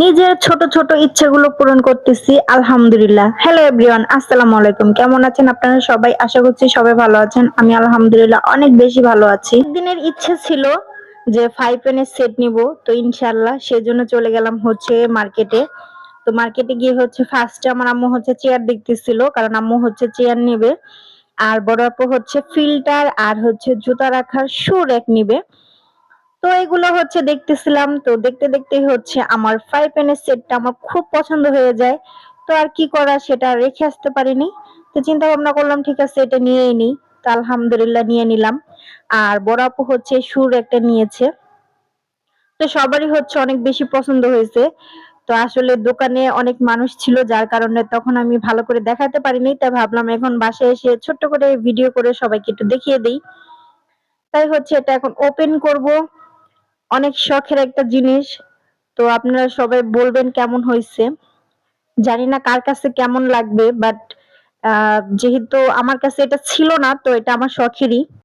নিজের ছোট ছোট ইচ্ছেগুলো পূরণ করতেছি আলহামদুলিল্লাহ। হ্যালো এভরিওয়ান, আসসালামু আলাইকুম। কেমন আছেন আপনারা সবাই? আশা করছি সবাই ভালো আছেন। আমি আলহামদুলিল্লাহ অনেক বেশি ভালো আছি। দিনের ইচ্ছে ছিল যে 5 পেনের সেট নিব, তো ইনশাআল্লাহ সেজন্য চলে গেলাম হচ্ছে মার্কেটে। তো মার্কেটে গিয়ে হচ্ছে ফার্স্টে আমার আম্মু হচ্ছে চেয়ার দেখতেছিল, কারণ আম্মু হচ্ছে চেয়ার নেবে। আর বড় আপু হচ্ছে ফিল্টার আর হচ্ছে জুতা রাখার শু র‍্যাক নিবে। তো এগুলো হচ্ছে দেখতেছিলাম, তো দেখতে দেখতেই হচ্ছে আমার 5 পেনের সেটটা আমার খুব পছন্দ হয়ে যায়। তো আর কি করা, সেটা রেখে আসতে পারিনি। তো চিন্তা ভাবনা করলাম ঠিক আছে এটা নিয়েই নিই। তো আলহামদুলিল্লাহ নিয়ে নিলাম। আর বড় আপু হচ্ছে সুর একটা নিয়েছে। তো সবারই হচ্ছে অনেক বেশি পছন্দ হয়েছে। তো আসলে দোকানে অনেক মানুষ ছিল, যার কারণে তখন আমি ভালো করে দেখাতে পারিনি। তাই ভাবলাম এখন বাসায় এসে ছোট্ট করে ভিডিও করে সবাইকে একটু দেখিয়ে দেই। তাই হচ্ছে এটা এখন ওপেন করব। অনেক শখের একটা জিনিস। তো আপনারা সবাই বলবেন কেমন হইছে। জানি না কার কাছে কেমন লাগবে, বাট যেহেতু আমার কাছে এটা ছিল না, তো এটা আমার শখেরই।